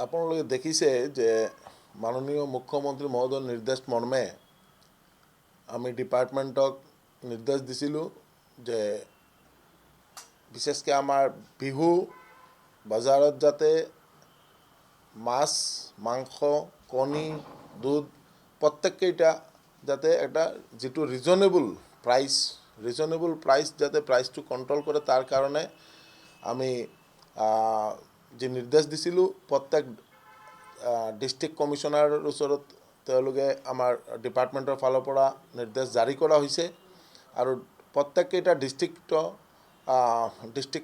আপোনালোকে দেখিছে যে মাননীয় মুখ্যমন্ত্ৰী মহোদয়ৰ নিৰ্দেশ মৰ্মে আমি ডিপাৰ্টমেণ্টক নিৰ্দেশ দিছিলোঁ যে বিশেষকৈ আমাৰ বিহু বজাৰত যাতে মাছ মাংস কণী দুধ প্ৰত্যেককেইটা যাতে এটা যিটো ৰিজনেবল প্ৰাইচ যাতে প্ৰাইচটো কণ্ট্ৰল কৰে তাৰ কাৰণে আমি যে নিৰ্দেশ দিছিলোঁ প্ৰত্যেক ডিষ্ট্ৰিক্ট কমিশ্যনাৰৰ ওচৰত তেওঁলোকে আমাৰ ডিপাৰ্টমেণ্টৰ ফালৰ পৰা নিৰ্দেশ জাৰি কৰা হৈছে আৰু প্ৰত্যেককেইটা ডিষ্ট্ৰিক্ট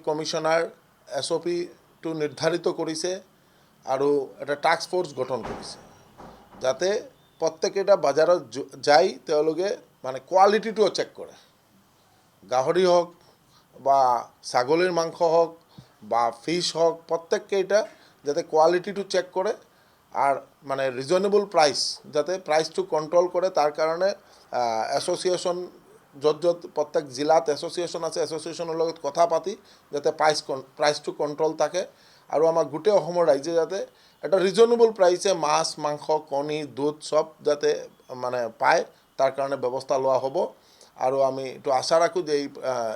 কমিশ্যনাৰ SOPটো নিৰ্ধাৰিত কৰিছে আৰু এটা টাস্ক ফ'ৰ্চ গঠন কৰিছে যাতে প্ৰত্যেককেইটা বজাৰত যাই তেওঁলোকে মানে কোৱালিটিটোও চেক কৰে গাহৰি হওক বা ছাগলীৰ মাংস হওক বা ফিছ হওক প্ৰত্যেককেইটা যাতে কোৱালিটিটো চেক কৰে আর মানে রিজনেবল প্রাইস যাতে প্রাইসটো কন্ট্রোল করে তার কারণে এসোসিয়েশন য'ত প্রত্যেক জিলাত এসোসিয়েশন আছে এসোসিয়েশনের লগত কথা পাতি যাতে প্রাইসটো কন্ট্রোল থাকে আৰু আমাৰ গোটেই অসমৰ ৰাইজে যাতে এটা ৰিজনেবল প্ৰাইচে মাছ মাংস কণী দুধ সব যাতে মানে পায় তাৰ কাৰণে ব্যৱস্থা লোৱা হ'ব আৰু আমি এইটো আশা ৰাখোঁ যে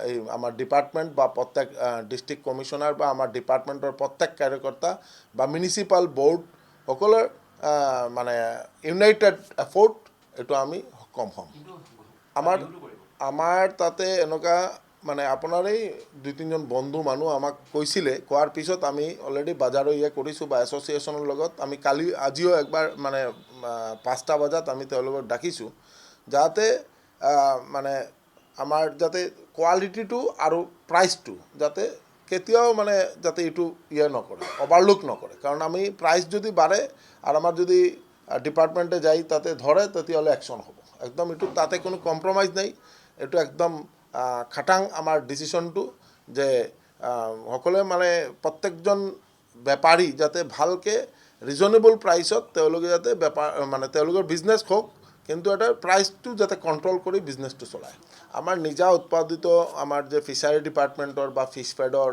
এই আমাৰ ডিপাৰ্টমেণ্ট বা প্ৰত্যেক ডিষ্ট্ৰিক্ট কমিশ্যনাৰ বা আমাৰ ডিপাৰ্টমেণ্টৰ প্ৰত্যেক কাৰ্যকৰ্তা বা মিউনিচিপাল বৰ্ড সকলোৰ মানে ইউনাইটেড এফৰ্ট এইটো আমি সক্ষম হ'ম আমাৰ তাতে এনেকুৱা মানে আপোনাৰ এই 2-3জন বন্ধু মানুহ আমাক কৈছিলে কোৱাৰ পিছত আমি অলৰেডি বজাৰৰ কৰিছোঁ বা এছ'চিয়েশ্যনৰ লগত আমি কালি আজিও একবাৰ মানে 5টা বজাত আমি তেওঁলোকক ডাকিছোঁ যাতে মানে আমাৰ যাতে কোৱালিটিটো আৰু প্ৰাইচটো যাতে কেতিয়াও মানে যাতে এইটো নকৰে অভাৰলুক নকৰে কাৰণ আমি প্ৰাইচ যদি বাঢ়ে আৰু আমাৰ যদি ডিপাৰ্টমেণ্টে যাই তাতে ধৰে তেতিয়াহ'লে একশ্যন হ'ব একদম এইটো তাতে কোনো কম্প্ৰমাইজ নাই এইটো একদম খাটাং আমাৰ ডিচিশ্যনটো যে সকলোৱে মানে প্ৰত্যেকজন বেপাৰী যাতে ভালকৈ ৰিজনেবল প্ৰাইচত তেওঁলোকে যাতে বেপাৰ মানে তেওঁলোকৰ বিজনেছ হওক কিন্তু এটা প্ৰাইচটো যাতে কণ্ট্ৰল কৰি বিজনেছটো চলায় আমাৰ নিজা উৎপাদিত আমাৰ যে ফিচাৰী ডিপাৰ্টমেণ্টৰ বা ফিছ ফেডৰ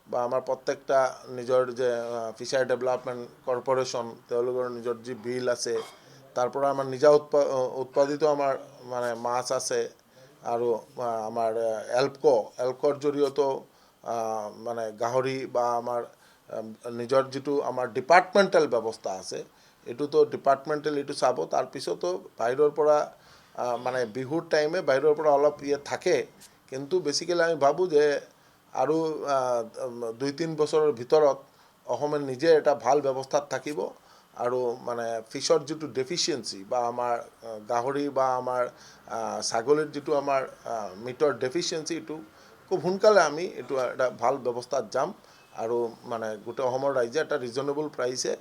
বা আমাৰ প্ৰত্যেকটা নিজৰ যে ফিচাৰী ডেভেলপমেণ্ট কৰ্পৰেশ্যন তেওঁলোকৰ নিজৰ যি বিল আছে তাৰ পৰা আমাৰ নিজা উৎপাদিত আমাৰ মানে মাছ আছে আৰু আমাৰ এল্কৰ জৰিয়তেও মানে গাহৰি বা আমাৰ নিজৰ যিটো আমাৰ ডিপাৰ্টমেণ্টেল ব্যৱস্থা আছে এইটোতো ডিপাৰ্টমেণ্টেল এইটো চাব তাৰপিছতো বাহিৰৰ পৰা মানে বিহুৰ টাইমে বাহিৰৰ পৰা অলপ থাকে কিন্তু বেছিকেলি আমি ভাবোঁ যে আৰু 2-3 বছৰৰ ভিতৰত অসমে নিজে এটা ভাল ব্যৱস্থাত থাকিব আৰু মানে ফিছৰ যিটো ডেফিচিয়েঞ্চি বা আমাৰ গাহৰি বা আমাৰ ছাগলীৰ যিটো আমাৰ মিটৰ ডেফিচিয়েঞ্চি এইটো খুব সোনকালে আমি এইটো এটা ভাল ব্যৱস্থাত যাম আৰু মানে গোটেই অসমৰ ৰাইজে এটা ৰিজনেবল প্ৰাইচে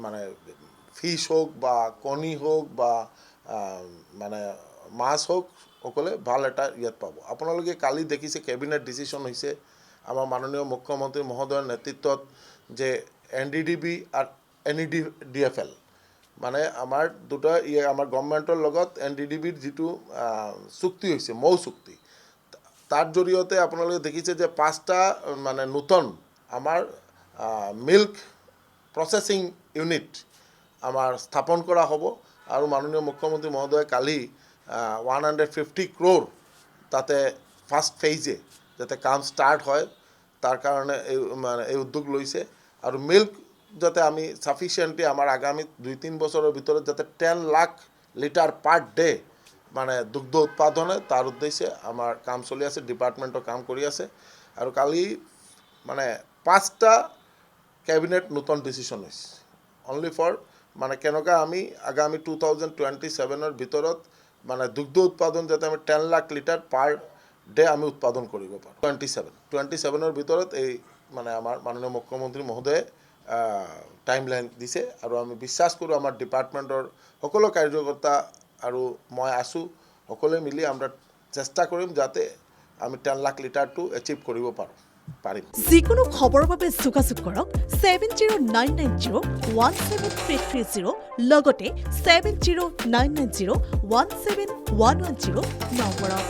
মানে ফিছ হওক বা কণী হওক বা মানে মাছ হওক সকলে ভাল এটা পাব আপোনালোকে কালি দেখিছে কেবিনেট ডিচিশ্যন হৈছে আমাৰ মাননীয় মুখ্যমন্ত্ৰী মহোদয়ৰ নেতৃত্বত যে NDDB আৰু NEDFL মানে আমাৰ দুটা আমাৰ গভৰ্ণমেণ্টৰ লগত NDDBৰ যিটো চুক্তি হৈছে মৌ চুক্তি তাৰ জৰিয়তে আপোনালোকে দেখিছে যে 5টা মানে নতুন আমাৰ মিল্ক প্ৰচেছিং ইউনিট আমাৰ স্থাপন কৰা হ'ব আৰু মাননীয় মুখ্যমন্ত্ৰী মহোদয়ে কালি 150 crore তাতে ফাৰ্ষ্ট ফেজে যাতে কাম ষ্টাৰ্ট হয় তাৰ কাৰণে মানে এই উদ্যোগ লৈছে আৰু মিল্ক যাতে আমি সাফিচিয়েণ্টলি আমাৰ আগামী 2-3 বছৰৰ ভিতৰত যাতে 10 লাখ লিটাৰ পাৰ ডে মানে দুগ্ধ উৎপাদন হয় তাৰ উদ্দেশ্যে আমাৰ কাম চলি আছে ডিপাৰ্টমেণ্টৰ কাম কৰি আছে আৰু কালি মানে 5টা কেবিনেট নতুন ডিচিশ্যন হৈছে অনলি ফৰ মানে কেনেকুৱা আমি আগামী 2027ৰ ভিতৰত মানে দুগ্ধ উৎপাদন যাতে আমি 10 লাখ লিটাৰ পাৰ ডে আমি উৎপাদন কৰিব পাৰোঁ 27ৰ ভিতৰত এই মানে আমাৰ মাননীয় মুখ্যমন্ত্ৰী মহোদয়ে টাইমলাইন দিছে আৰু আমি বিশ্বাস কৰোঁ আমাৰ ডিপাৰ্টমেণ্টৰ সকলো কাৰ্যকৰ্তা আৰু মই আছোঁ সকলোৱে মিলি আমৰা চেষ্টা কৰিম যাতে আমি 10 লাখ লিটাৰটো এচিভ কৰিব পাৰিম যিকোনো খবৰৰ বাবে যোগাযোগ কৰক 7099017330 লগতে 7099017110 নম্বৰত